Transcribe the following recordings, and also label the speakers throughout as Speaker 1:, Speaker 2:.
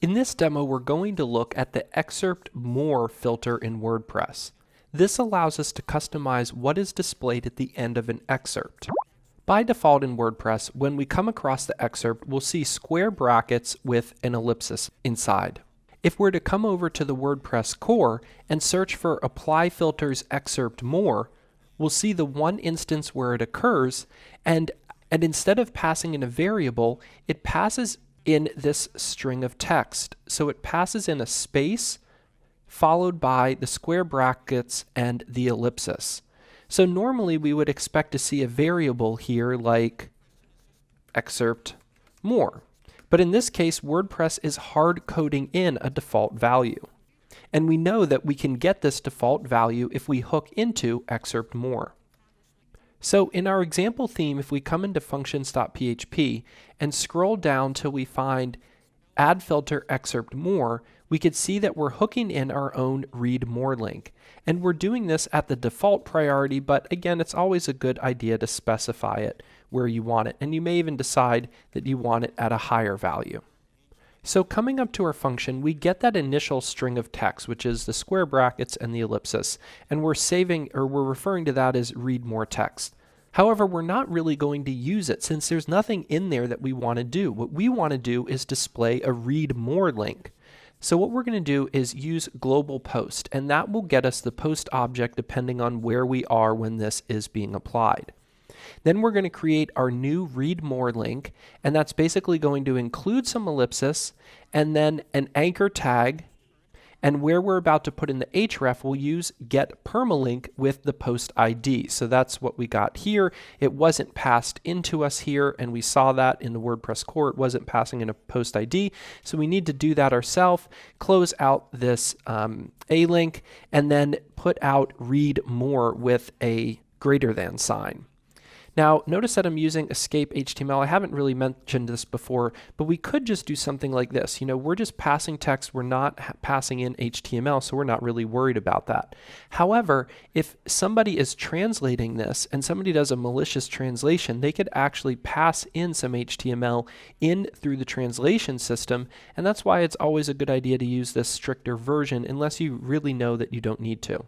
Speaker 1: In this demo, we're going to look at the Excerpt More filter in WordPress. This allows us to customize what is displayed at the end of an excerpt. By default in WordPress, when we come across the excerpt, we'll see square brackets with an ellipsis inside. If we're to come over to the WordPress core and search for Apply Filters Excerpt More, we'll see the one instance where it occurs, and instead of passing in a variable, it passes in this string of text. So it passes in a space followed by the square brackets and the ellipsis. So normally we would expect to see a variable here like excerpt more. But in this case, WordPress is hard coding in a default value. And we know that we can get this default value if we hook into excerpt more. So in our example theme, if we come into functions.php and scroll down till we find add filter excerpt more, we could see that we're hooking in our own read more link. And we're doing this at the default priority, but again, it's always a good idea to specify it where you want it. And you may even decide that you want it at a higher value. So coming up to our function, we get that initial string of text, which is the square brackets and the ellipsis, and we're referring to that as read more text. However, we're not really going to use it since there's nothing in there that we want to do. What we want to do is display a read more link. So what we're going to do is use global post, and that will get us the post object depending on where we are when this is being applied. Then we're going to create our new read more link, and that's basically going to include some ellipsis and then an anchor tag, and where we're about to put in the href, we'll use get permalink with the post ID. So that's what we got here. It wasn't passed into us here, and we saw that in the WordPress core. It wasn't passing in a post ID, so we need to do that ourselves. Close out this a link, and then put out read more with a greater than sign. Now, notice that I'm using escape HTML. I haven't really mentioned this before, but we could just do something like this. You know, we're just passing text. We're not passing in HTML, so we're not really worried about that. However, if somebody is translating this and somebody does a malicious translation, they could actually pass in some HTML in through the translation system, and that's why it's always a good idea to use this stricter version unless you really know that you don't need to.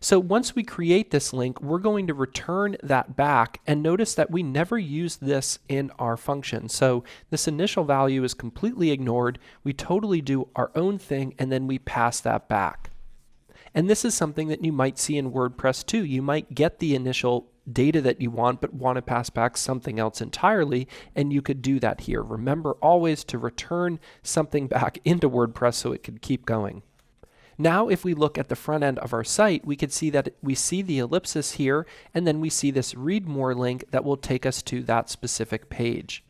Speaker 1: So once we create this link, we're going to return that back, and notice that we never use this in our function. So this initial value is completely ignored. We totally do our own thing, and then we pass that back. And this is something that you might see in WordPress too. You might get the initial data that you want, but want to pass back something else entirely, and you could do that here. Remember always to return something back into WordPress so it could keep going. Now if we look at the front end of our site, we could see that we see the ellipsis here, and then we see this read more link that will take us to that specific page.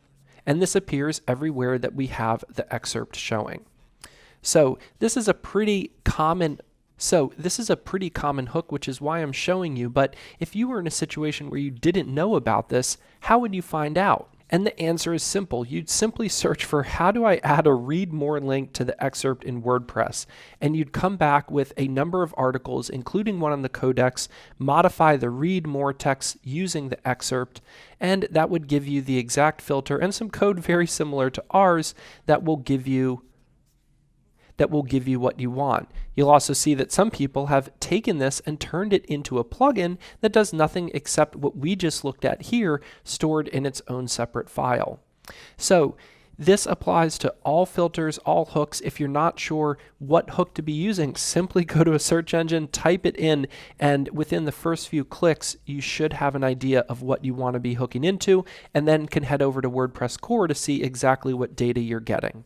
Speaker 1: And this appears everywhere that we have the excerpt showing. So this is a pretty common hook, which is why I'm showing you, but if you were in a situation where you didn't know about this, how would you find out? And the answer is simple. You'd simply search for how do I add a read more link to the excerpt in WordPress, and you'd come back with a number of articles, including one on the codex, modify the read more text using the excerpt, and that would give you the exact filter and some code very similar to ours that will give you what you want. You'll also see that some people have taken this and turned it into a plugin that does nothing except what we just looked at here, stored in its own separate file. So this applies to all filters, all hooks. If you're not sure what hook to be using, simply go to a search engine, type it in, and within the first few clicks, you should have an idea of what you want to be hooking into, and then can head over to WordPress core to see exactly what data you're getting.